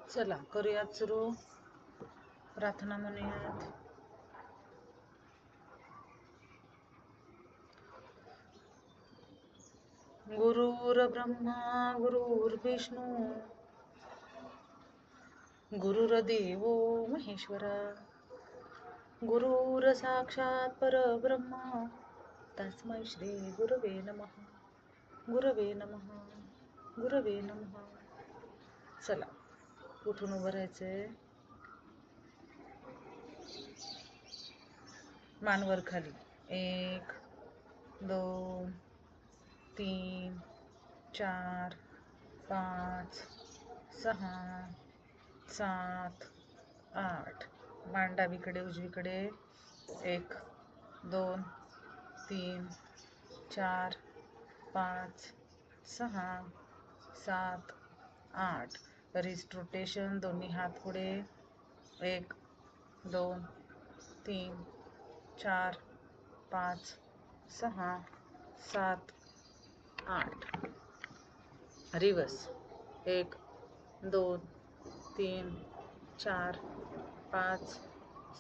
चला करूयात सुरू. प्रार्थना म्हणूयात. गुरुर्ब्रह्मा गुरुर्विष्णू गुरुर्देवो महेश्वरा गुरुर साक्षात परब्रह्म तस्मै श्री गुरवे नमः. गुरवे नमः. गुरवे नमः. चला उठून उभं राहायचंय. मानवर खाली. 1 2 3 4 5 6 7 8. मान डावीकडे उजवीकडे. 1 2 3 4 5 6 7 8. Wrist rotation. दोन्ही हात पुढे. 1 2 3 4 5 6 7 8. रिवर्स. 1 2 3 4 5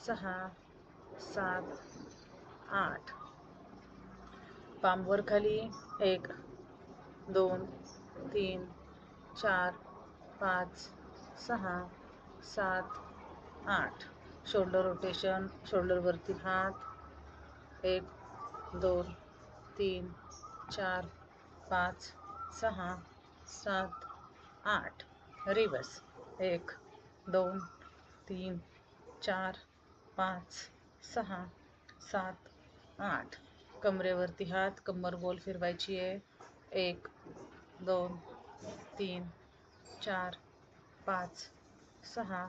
6 7 8. पाम वर खाली. 1 2 3 4 5 6 7 8. Shoulder rotation. शोल्डर वरती हात. 1 2 3 4 5 6 7 8. रिवर्स. 1 2 3 4 5 6 7 8. कमरेवरती हात. कंबर गोल फिरवायची आहे. 1 2 3 4 5 6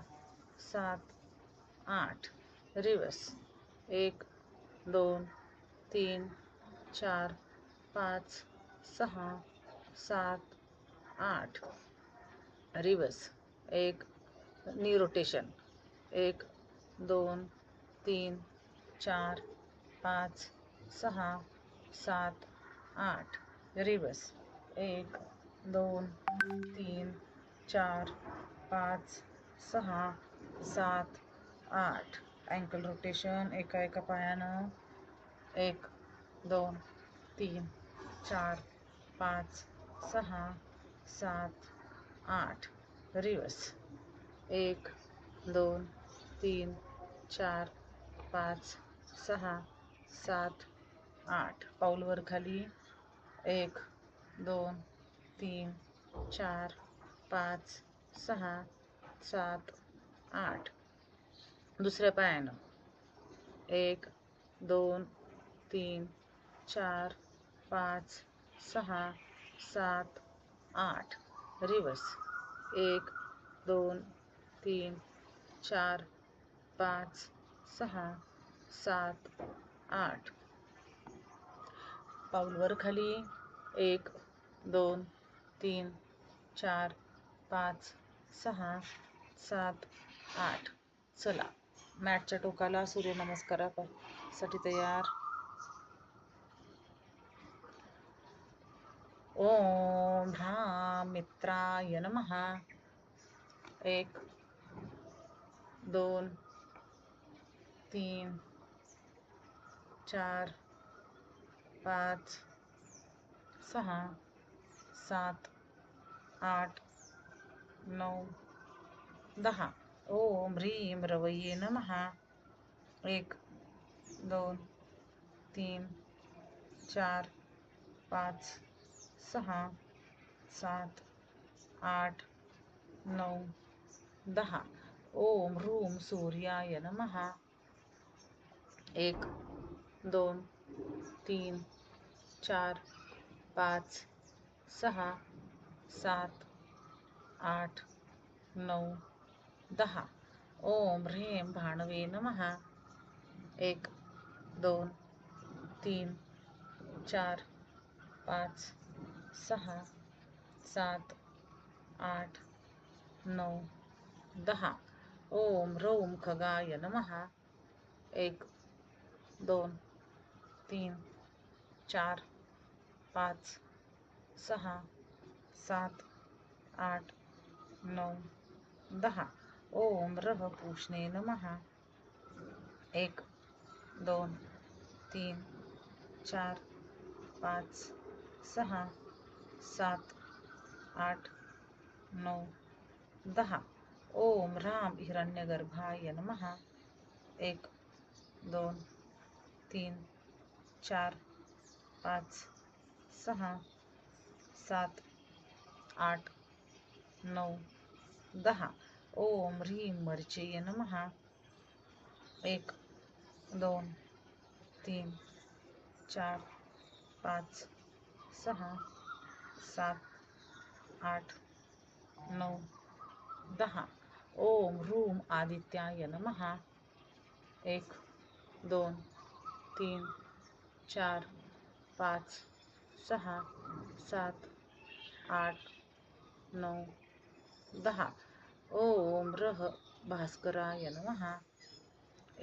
7 8. रिवर्स. 1 2 3 4 5 6 7 8. रिवर्स. 1 नी रोटेशन. 1 2 3 4 5 6 7 8. रिवर्स. 1 2 3 4 5 6 7 8. Uncle rotation. एका पायानं. 1 2 3 4 5 6 7 8. रिवर्स. 1 2 3 4 5 6 7 8. पाऊल वर खाली. 1 2 3 4 5 6 7 8. दुसऱ्या पायानं. 1 2 3 4 5 6 7 8. रिवर्स. 1 2 3 4 5 6 7 8. पाऊल वर खाली. 1 2 3 4 5 6 7 8. चला मॅटच्या टोकाला सूर्यनमस्कारासाठी तयार. ओम ह्रां मित्राय नमः. 1 2 3 4 5 6 7 8 9 10. ओम ह्रीं रवये नमः. 1 2 3 4 5 6 7 8 9 10. ओम ह्रूं सूर्याय नमः. 1 2 3 4 5 6 7 8 9 10. ओम ह्रीं भाणवे नमः. 1 2 3 4 5 6 7 8 9 10. ओम ह्रौं खगाय नमः. 1 2 3 4 5 6 7 8 9 10. ओम रह पूषणे नमः. 1 2 3 4 5 6 7 8 9 10. ओम राम हिरण्यगर्भाय नमः. 1 2 3 4 5 6 7 8 9 10. ओम ह्रीं मरीचये नमः. 1 2 3 4 5 6 7 8 9 10. ओम ह्रूं आदित्याय नमः. 1 2 3 4 5 6 7 8 9 10. ओम रह भास्कराय नमः.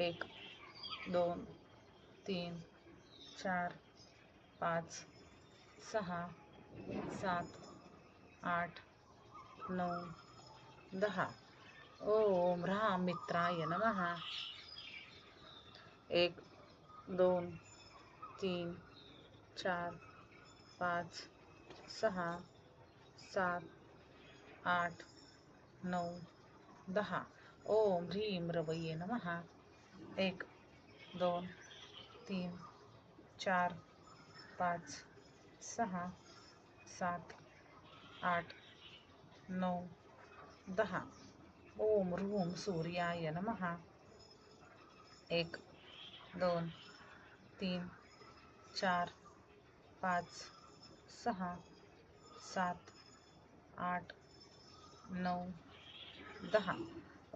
1 2 3 4 5 6 7 8 9 10. ओम राम मित्राय नमः. 1 2 3 4 5 6 7 8 9 10. ओम ह्रीं रवये नमः. 1 2 3 4 5 6 7 8 9 10. ओम ह्रूं सूर्याय नमः. 1 2 3 4 5 6 7 8 9 10.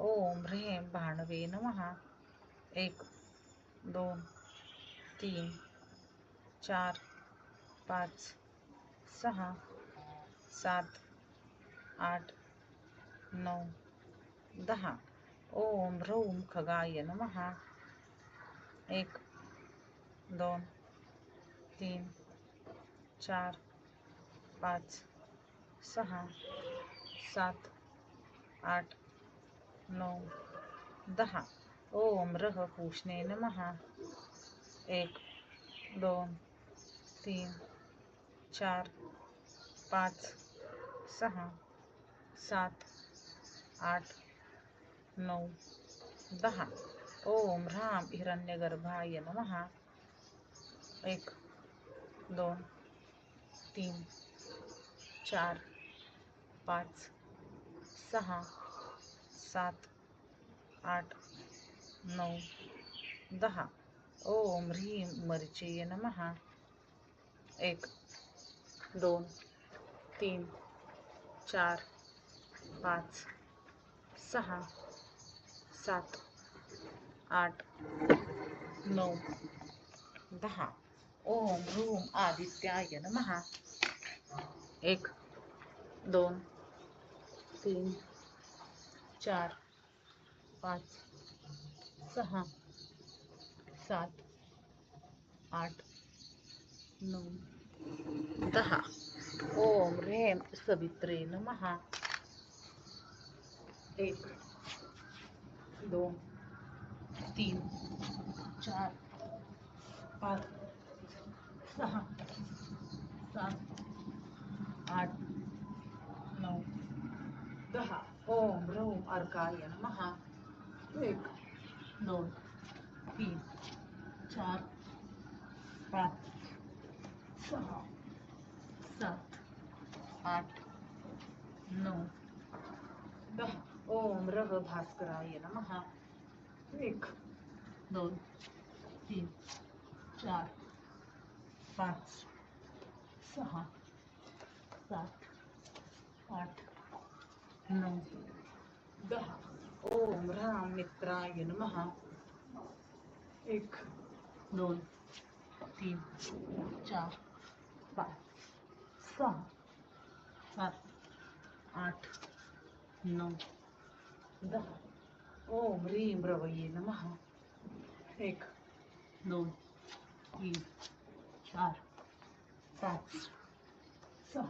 ओम ह्रीं भाणवे नमः. 1 2 3 4 5 6 7 8 9 10. ओम ह्रौं खगाय नमः. 1 2 3 4 5 6 7 8 9 10. ओम रह पूषणे नमः. 1 2 3 4 5 6 7 8 9 10. ओम राम हिरण्यगर्भाय नमः. 1 2 3 4 5 6 7 8 9 10. ओम ह्रीं मरीचये नमः. 1 2 3 4 5 6 7 8 9 10. ओम ह्रूं आदित्याय नमः. 1 2 3 4 5 6 7 8 9 10. ओम ह्रीं सवित्रे नमः. 1 2 3 4 5 6 7 8 9 10. ओम ह्रौं अर्काय नमः. 1 2 3 4 5 6 7 8 9 10. ओम रह भास्कराय नमः. 1 2 3 4 5 6 7 8 9 10. ओम राम मित्राय नमः. 1 2 3 4 5 6 7 8 9 10. ओम ह्रीं रवये नमः. 1 2 3 4 5 6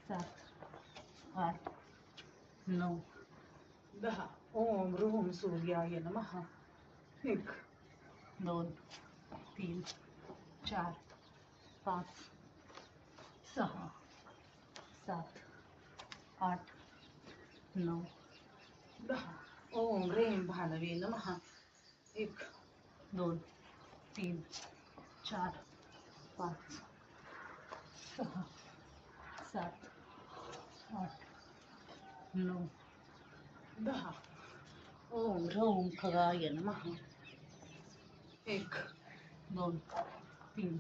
7 8 9 10. ओम ह्रूम सूर्याय नमः. 1 2 3 4 5 6 7 8 9 10. ओम ह्रीं भानवे नमः. 1 2 3 4 5 6 7 8 9 10. ओम ह्रौं खगाय नमः. 1 2 3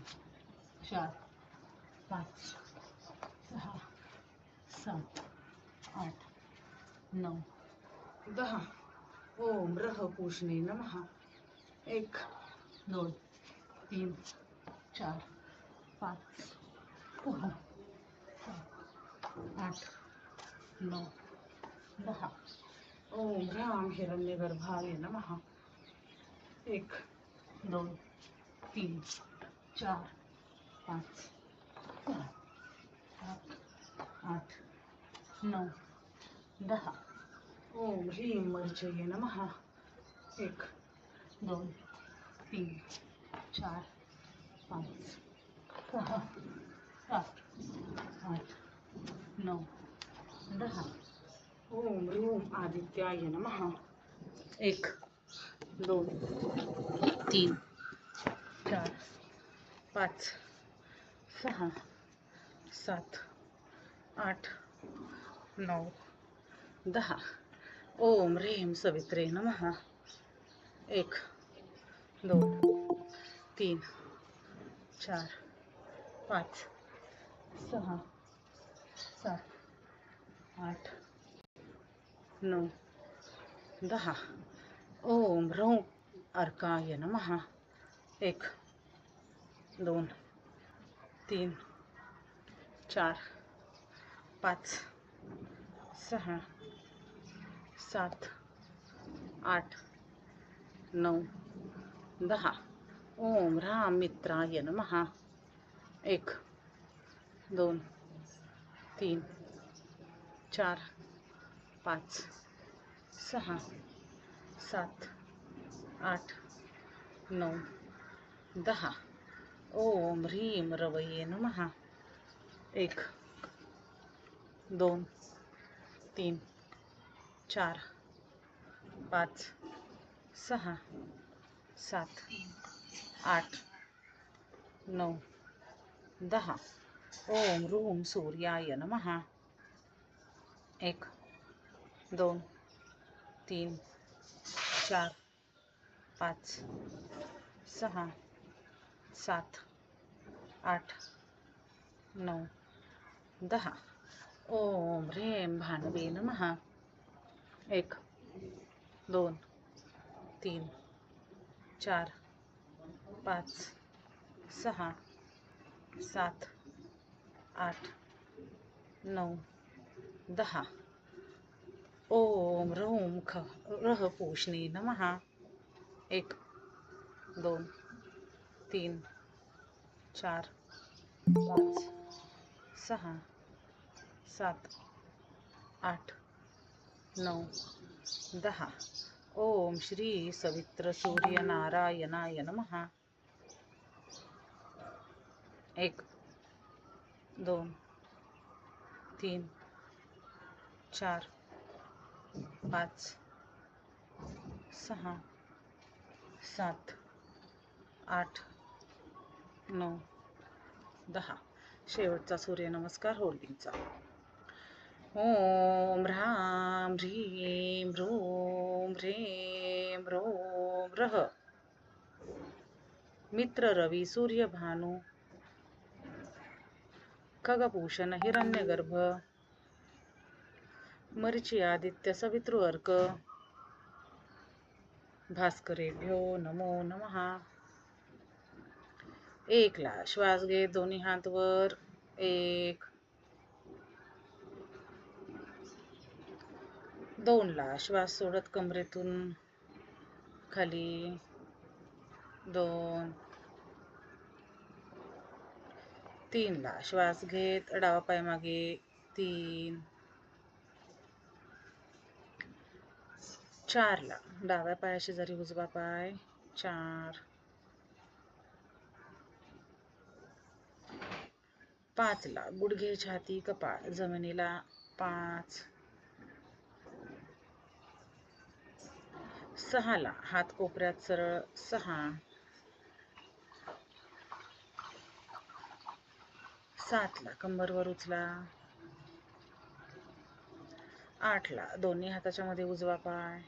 4 5 6 7 8 9 10. ओम रहपूषणे नमः. 1 2 3 4 5 6 7 8 9 10. ओम ह्रां हिरण्यगर्भाय नमः. 1 2 3 4 5 6 7 8 9 10. ओम ह्रीं मर्चये नमः. 1 2 3 4 5 6 7 8 9 10. ओम ह्रूं आदित्याय नमः. 1 2 3 4 5 6 7 8 9 10. ओम ह्रीं सवित्रे नमः. 1 2 3 4 5 6 7 8 9 10. ओम ह्रौं अर्काय नमः. 1 2 3 4 5 6 7 8 9 10. ओम ह्रां मित्राय नमः. 1 2 3 4 5 6 7 8 9 10. ओम ह्रीं रवये नमः. 1 2 3 4 5 6 7 8 9 10. ओम ह्रूं सूर्याय नमः. 1 2 3 4 5 6 7 8 9 10. ओम ह्रीं भानवे नमः. 1 2 3 4 5 6 7 8 9 10. ओम ह्रौं रहपूषणे नमः. 1 2 3 4 5 6 7 8 9 10. ओम श्री सवित्र सूर्यनारायणाय नमः. 1 2 3 4 5 6 7 8 9 10. शेवटचा सूर्यनमस्कार होल्डिंगचा. ओम ह्रां ह्रीं ह्रूं ह्रीं ह्रूं रह. मित्र रवी सूर्य भानु खगभूषण हिरण्यगर्भ मरीची आदित्य सवितृ अर्क भास्करेभ्यो नमो नमः. 1 ला श्वास घे, दोन्ही हात वर. 1 2 ला श्वास सोडत कमरेतून खाली. 2 3 ला श्वास घेत डावा पाय मागे. 3 4ला डाव्या पायाशेजारी उजवा पाय 4. 5ला गुडघे छाती कपाळ जमिनीला 5. 6ला हात कोपऱ्यात सरळ 6. 7ला कंबरवर उचला. 8ला दोन्ही हाताच्या मध्ये उजवा पाय.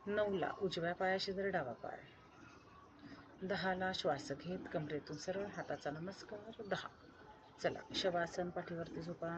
9ला उजव्या पायाशेजारी डावा पाय. 10ला श्वास घेत कमरेतून सरळ हाताचा नमस्कार 10. चला शवासन पाठीवरती झोपा.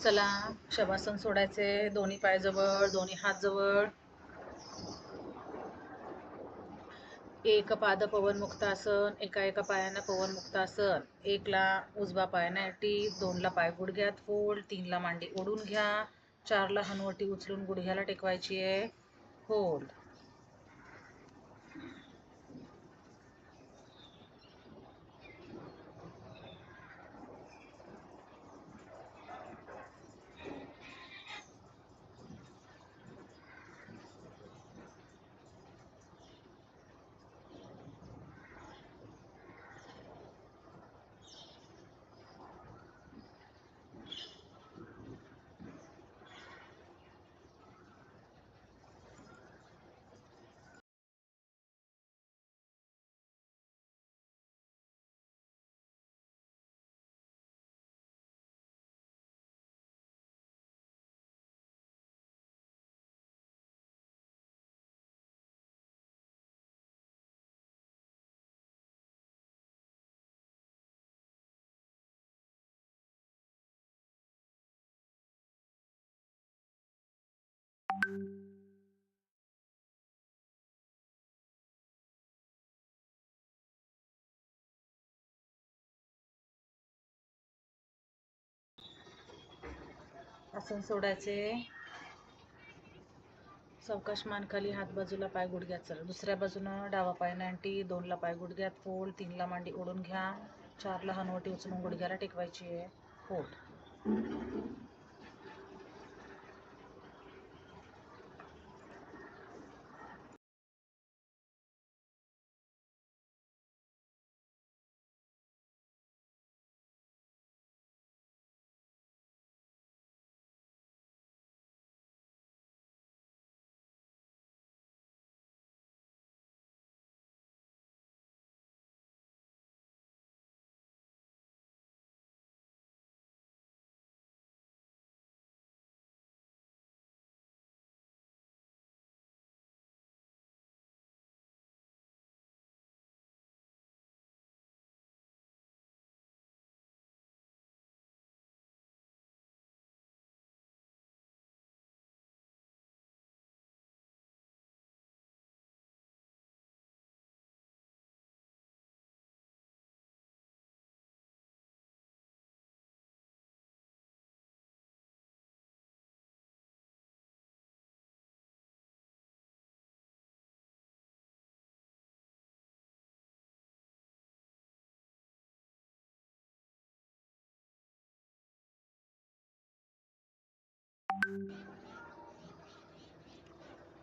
चला शवासन सोडायचे. दोन्ही पाय जवळ, दोन्ही हात जवळ. एक पाद पवन मुक्तासन, एका पायानं पवन मुक्तासन. एकला उजवा पाय नाटी, दोनला पाय गुडघ्यात फोल्ड, तीनला मांडी ओढून घ्या, चारला हनुवटी उचलून गुडघ्याला टेकवायची आहे. होल्ड. आसन सोडायचे. सावकाश मान खाली, हात बाजूला, पाय गुडघ्यात सरळ. दुसऱ्या बाजूनं डावा पाय नाटी, दोनला पाय गुडघ्यात फोल्ड, तीनला मांडी ओढून घ्या, चारला हनुवटी उचलून गुडघ्याला टेकवायची आहे. होल्ड.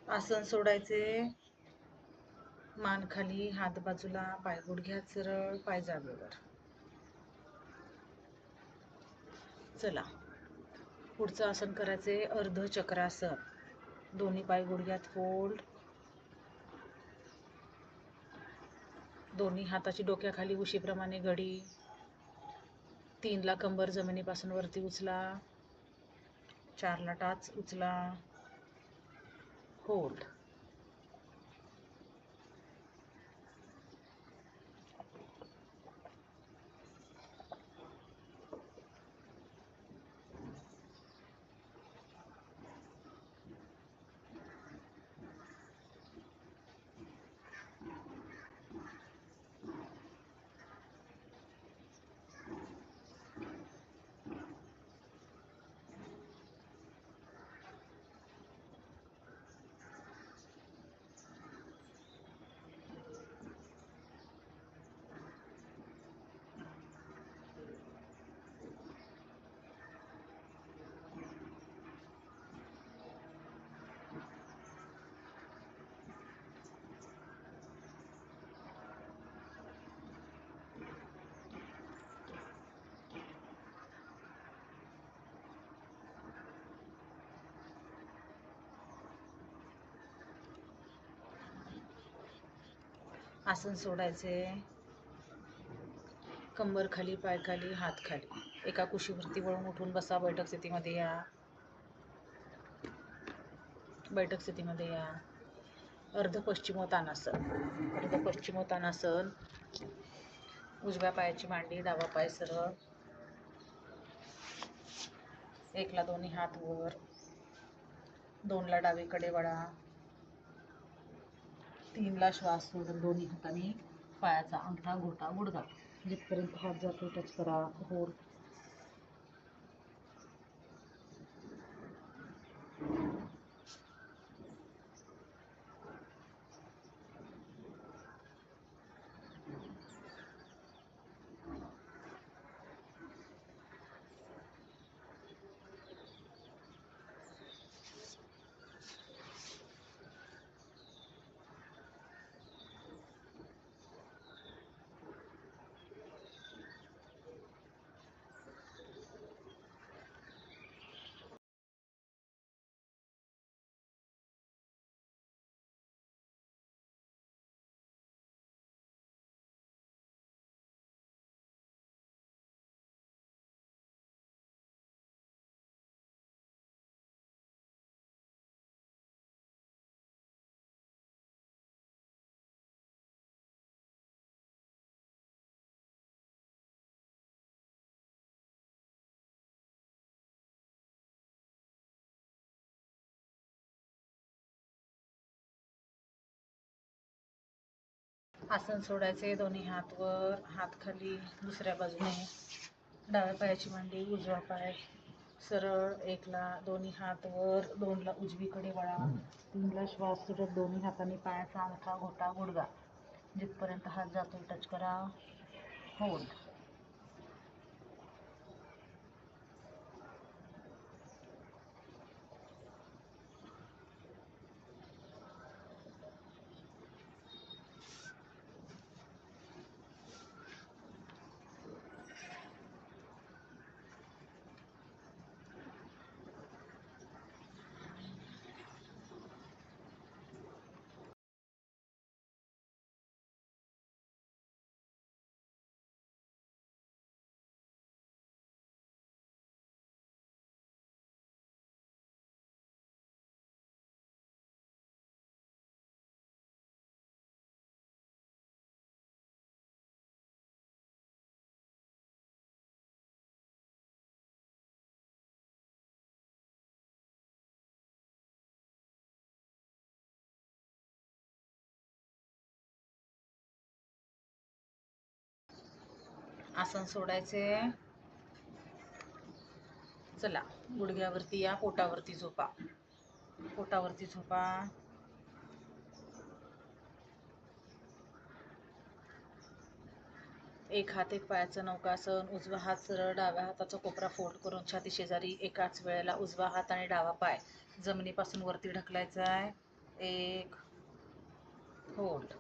आसन सोडायचे. मान खाली, हात बाजूला, पाय गुडघ्यात सरळ, पाय जागेवर. चला पुढचं आसन करायचे. अर्ध चक्रासन. दोन्ही पाय गुडघ्यात फोल्ड, दोन्ही हाताची डोक्याखाली उशीप्रमाणे घडी. तीनला कंबर जमिनीपासून वरती उचला, चारला टाच उचला. होल्ड. आसन सोडायचे. कंबर खाली, पाय खाली, हात खाली. एका कुशीवरती वळून उठून बसा. बैठक स्थितीमध्ये या. बैठक स्थितीमध्ये या. अर्ध पश्चिमोत्तानासन. अर्ध पश्चिमोत्तानासन. उजव्या पायाची मांडी, डावा पाय सरळ. एकला दोन्ही हात वर, दोनला डावीकडे वळा, तीनला श्वास सोडून दोन्ही हातांनी पायाचा अंगठा, घोटा, गुडघा जिथपर्यंत हात जातो टच करा. होल्ड. आसन सोडायचे. दोन्ही हात वर, हात खाली. दुसऱ्या बाजूने डाव्या पायाची मांडी, उजवा पाय सरळ. एकला दोन्ही हात वर, दोनला उजवीकडे वळा, तीनला श्वास सोडत दोन्ही हातांनी पायाचा अंगठा, घोटा, गुडघा जिथपर्यंत हात जातो टच करा. होल्ड. आसन सोडायचे. चला गुडघ्यावरती या, पोटावरती झोपा. पोटावरती झोपा. एक हात एक पायाचं नौकासन. उजवा हात सरळ, डाव्या हाताचा कोपरा फोल्ड करून छाती शेजारी. एकाच वेळेला उजवा हात आणि डावा पाय जमिनीपासून वरती ढकलायचा आहे. एक. होल्ड.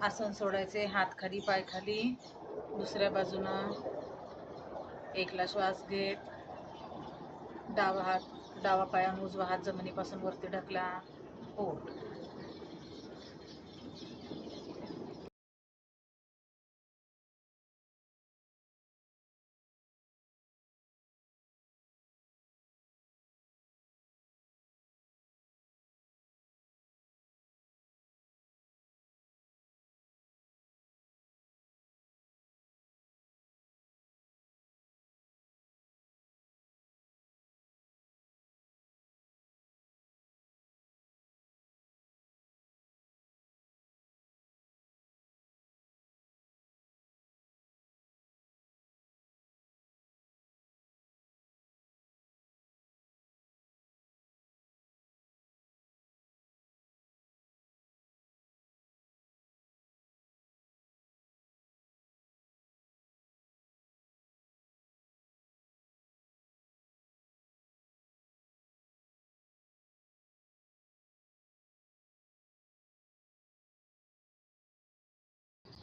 आसन सोडायचे. हात खाली, पाय खाली. दुसऱ्या बाजूनं एकला श्वास घेत, डावा पायानं उजवा हात जमिनीपासून वरती ढकला. होल्ड.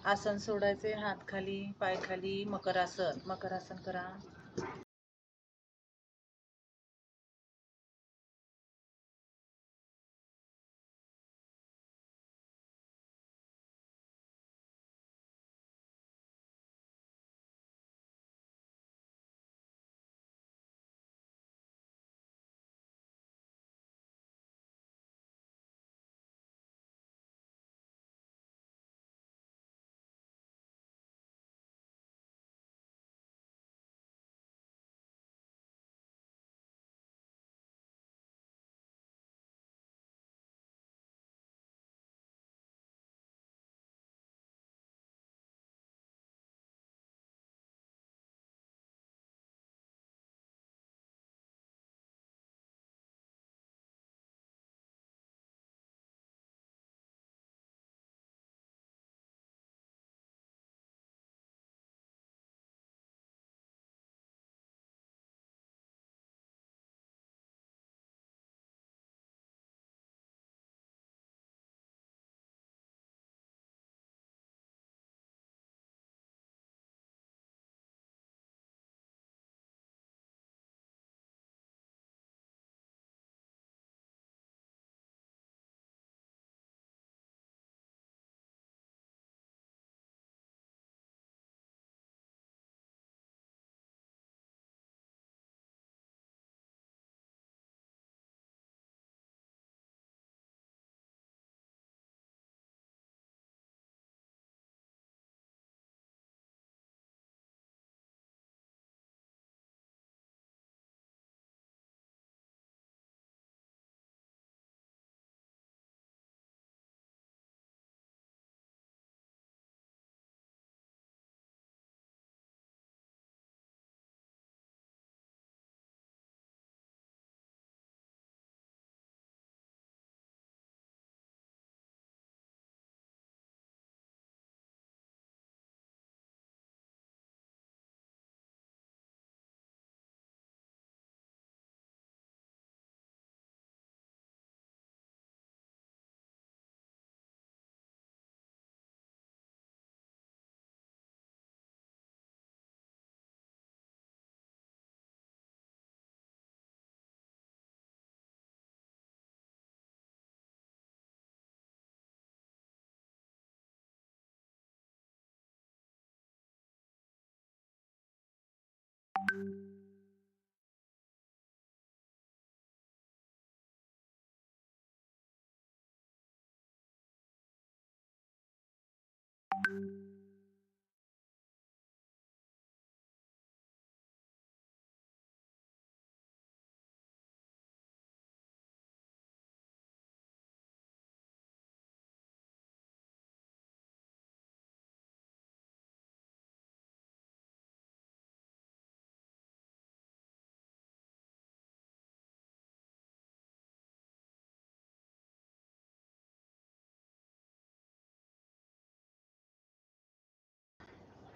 आसन सोडायचे, हात खाली, पाय खाली, मकरासन. मकरासन करा.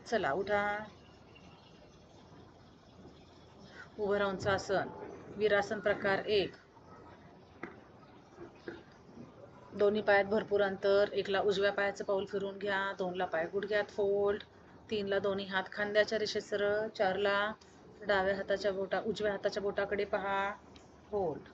चला उठा. उभं राहूनचं आसन. वीरासन प्रकार 1. दोन्ही पायात भरपूर अंतर. 1ला उजव्या पायाचं पाऊल फिरून घ्या. 2ला पाय गुडघ्यात फोल्ड. 3ला दोन्ही हात खांद्याच्या रेषेत सरळ. 4ला उजव्या हाताच्या बोटाकडे पहा. होल्ड.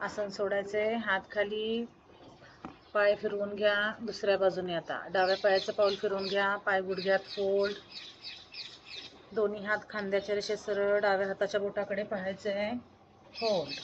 आसन सोडायचे, हात खाली, पाय फिरवून घ्या. दुसऱ्या बाजूने आता डाव्या पायाचं पाऊल फिरवून घ्या. पाय गुडघ्यात फोल्ड. दोन्ही हात खांद्याच्या रेषेत सरळ. डाव्या हाताच्या बोटाकडे पाहायचे. फोल्ड.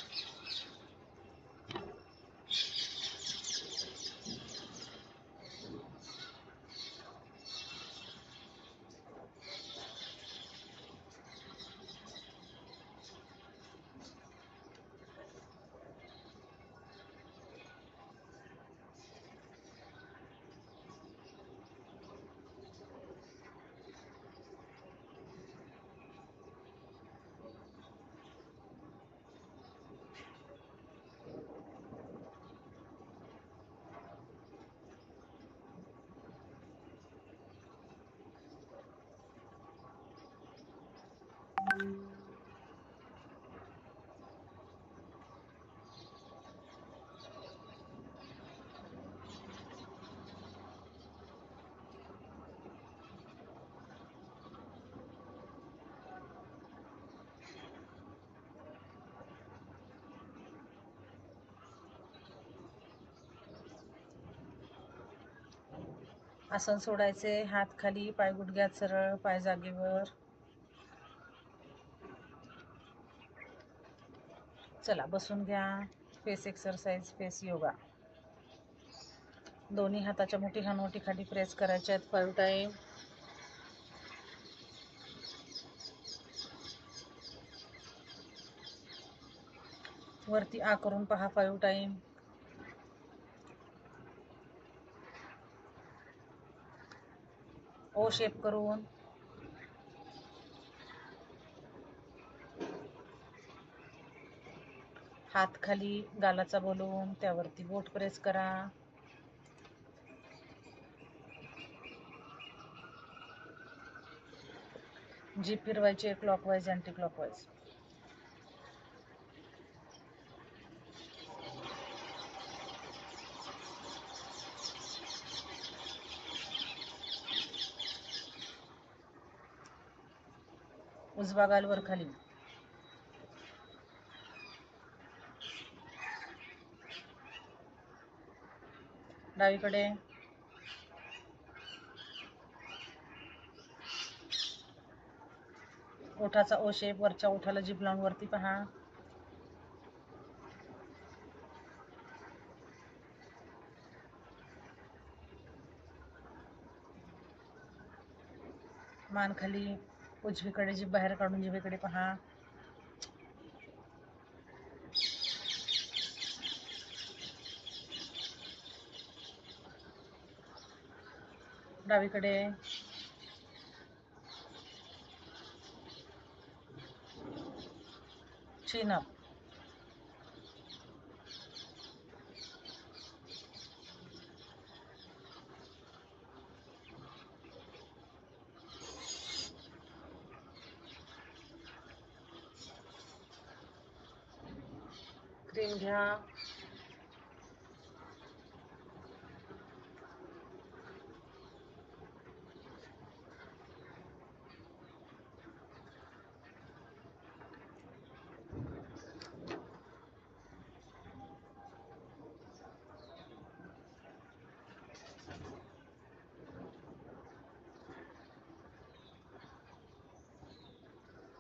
आसन सोडायचे, हात खाली, पाय गुडघ्यात सरळ, पाय जागेवर. चला बसून घ्या. Face exercise, face yoga. दोन्ही हाताच्या मुठी हनवटी खाली प्रेस करायच्या आहेत 5 टाइम. वरती आ करून पहा 5 टाइम. ओ शेप करून. हात खाली, गालाचा बोलून त्यावरती बोट प्रेस करा. जीभ फिरवायची क्लॉकवाईज अँटी क्लॉकवाईज. उजवा गाल वर खाली. डावीकडे. ओठाचा ओ शेप. वरच्या ओठाला जीभ लावून वरती पहा. मान खाली. उजवीकडे जीभ बाहेर काढून जिभेकडे पहा. डावीकडे. chin up. क्रीम घ्या.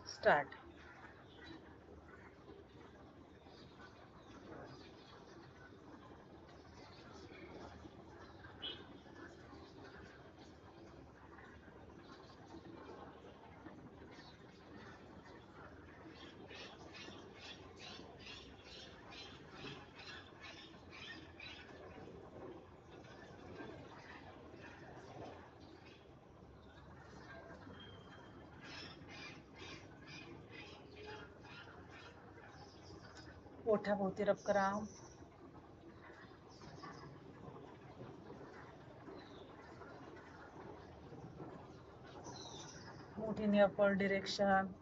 स्टार्ट. ओठाभोवती रब करा. मोठीने upward direction.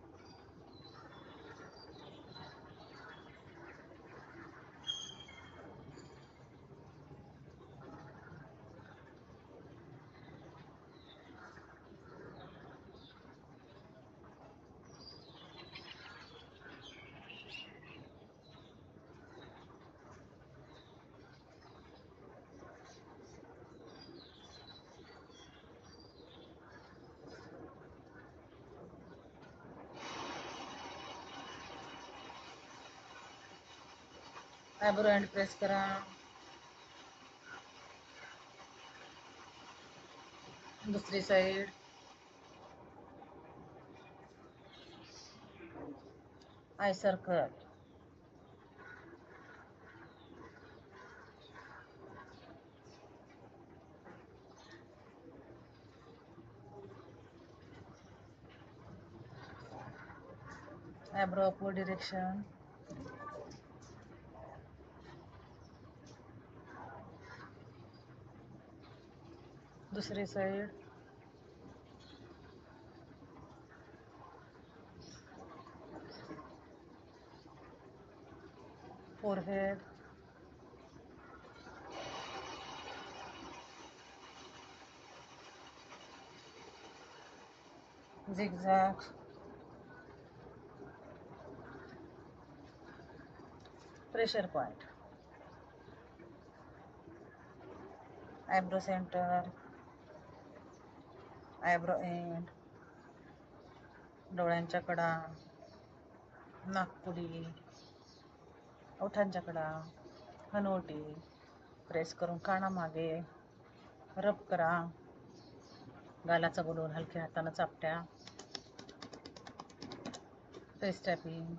Eyebrow end press करा. दुसरी side. Eye circle. Eyebrow upward direction. दुसरी side. Forehead. zigzag. Pressure point. Eyebrow centre. Eyebrow end. डोळ्यांच्या कडा. नाकपुडी. ओठांच्या कडा. हनवटी. प्रेस करून कानामागे. रब करा. गालाचा बुडवून हलक्या हाताने चापट्या. Face tapping.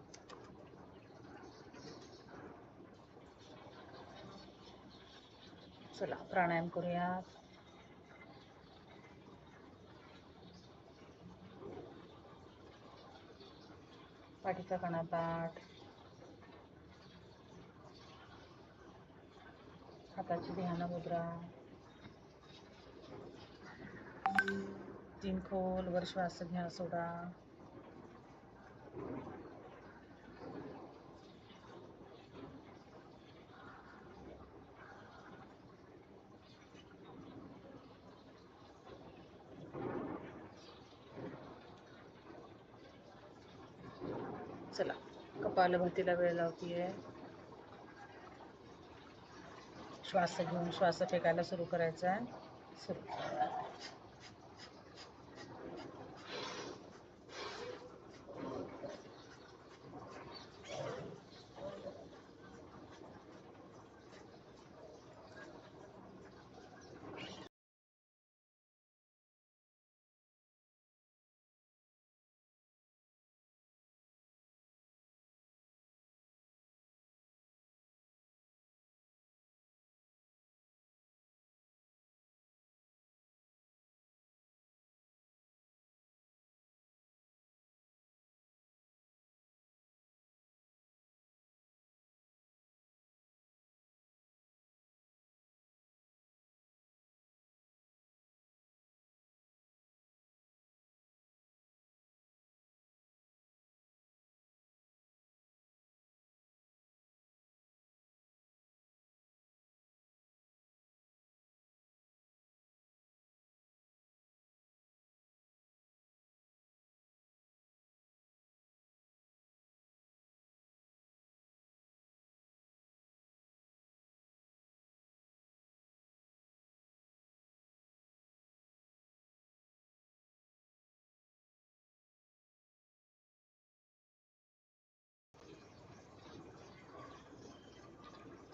चला प्राणायाम करूया. पाठीचा कणा ताठ. हाताची ध्यान मुद्रा. 3 खोलवर श्वास घ्या, सोडा. चला कपालभातीला वेळ लावतीये. श्वास घेऊन श्वास फेकायला सुरू करायचा आहे. सुरू.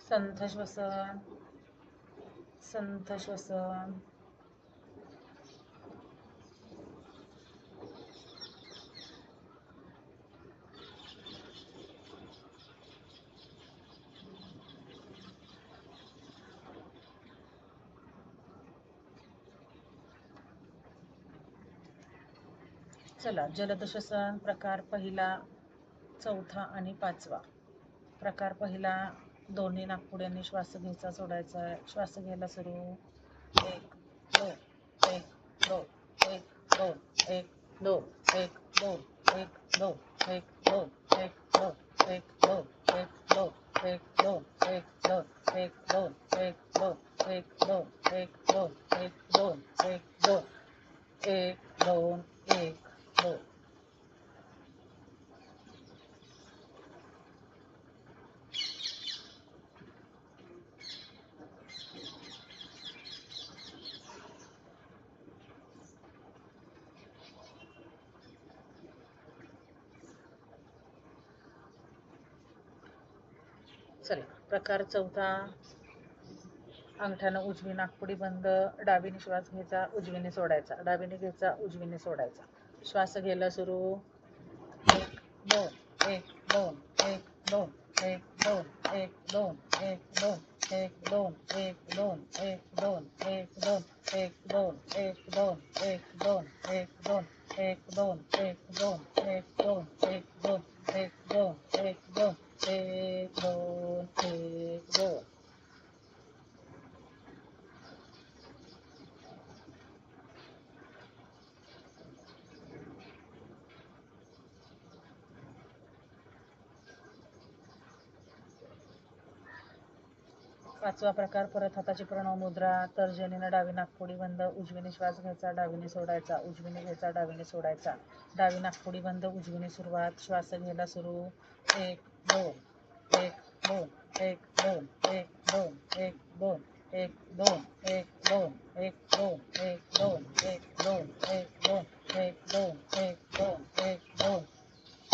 संथ श्वसन. संथ श्वसन. चला जलद श्वसन प्रकार पहिला, चौथा आणि पाचवा. प्रकार पहिला, दोन्ही नाकपुड्यांनी श्वास घ्यायचा, सोडायचा आहे. श्वास घ्यायला सुरू. 1 2 1 2 1 2 1 2 1 2 1 2 1 2 1 2 1 2 1 2 1 2 1 2 1 2 1 2 1 2 1 2 1 2 1 2 1 2 1 2. चला, प्रकार चौथा. अंगठ्यानं उजवी नाकपुडी बंद, डावीने श्वास घ्यायचा, उजवीने सोडायचा, डावीने घ्यायचा, उजवीने सोडायचा. श्वास घ्यायला सुरू. 1 2 1 2 1 2 1 2 1 2 1 2 1 2 1 2 1 2 1 2 1 2 1 2 1 2 1 2 1 2 1 2 1 2 1 2 1 2 1 2 1 2 1 2. पाचवा प्रकार. परत हाताची प्रणव मुद्रा. तर्जनीनं डावी नाकपुडी बंद, उजवीने श्वास घ्यायचा, डावीने सोडायचा, उजवीने घ्यायचा, डावीने सोडायचा. डावी नाकपुडी बंद, उजवीने सुरुवात. श्वास घ्यायला सुरू. 1 2 1 2 1 2 1 2 1 2 1 2 1 2 1 2 1 2 1 2 1 2 1 2 1 2 1 2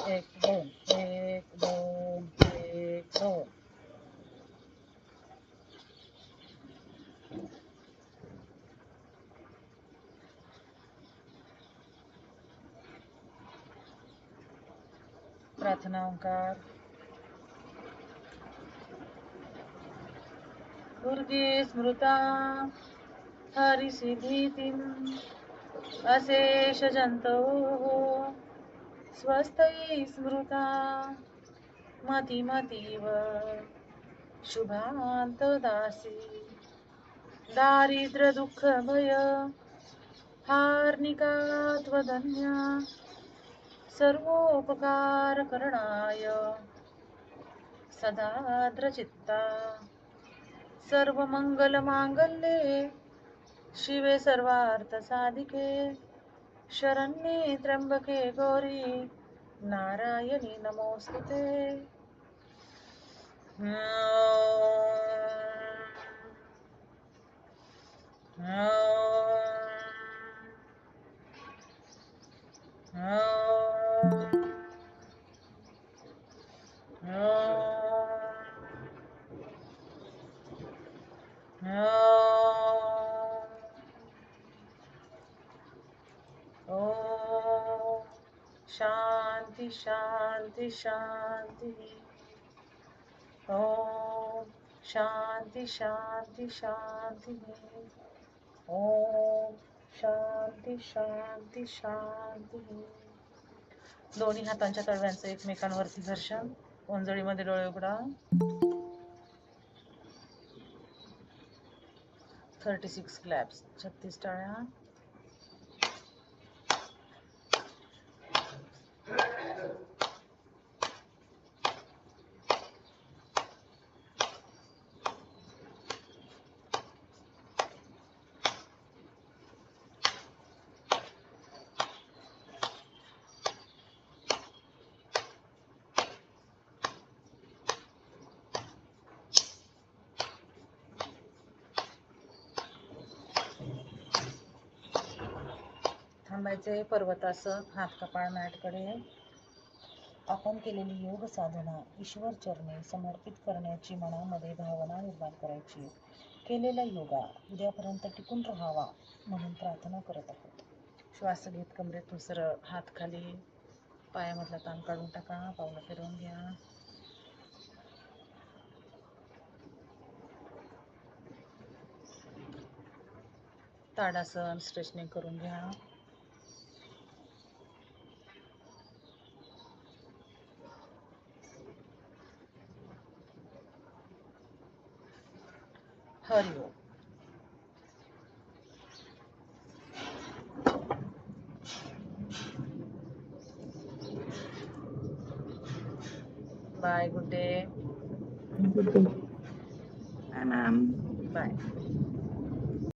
1 2 1 2 1 2. प्रार्थना ओंकार. दुर्गे स्मृता हरिषि भीतिम् अशेष जन्तोः स्वस्तै स्मृता मतिमतीव शुभान्तदासी. दारिद्र्य दुःख भय हार्निका त्वदन्या सर्वोपकार करणाय सदाद्रचित्ता. सर्वमंगल मांगल्ये शिवे सर्वार्थ साधिके शरण्ये त्र्यंबके गौरी नारायणी नमोस्तुते. शांति शांति शांति. ओम शांति शांति शांति. ओम शांति शांति शांति. दोन्ही हातांच्या तळव्यांचं एकमेकांवरती घर्षण. ओंजळीमध्ये डोळे उघडा. 36 क्लॅप्स, 36 टाळ्या. थांबायचे. पर्वतासन. हात कपाळ मॅटकडे. आपण केलेली योग साधना ईश्वर चरणी समर्पित करण्याची मनामध्ये भावना निर्माण करायची. केलेला योगा उद्यापर्यंत टिकून राहावा म्हणून प्रार्थना करत आहोत. श्वास घेत कमरेतून सरळ हात खाली. पायामधला ताण काढून टाका. पावलं फिरवून घ्या. ताडासन. स्ट्रेचनिंग करून घ्या. Hari Om. Bye. Good day. Good day. Bye, ma'am. Bye.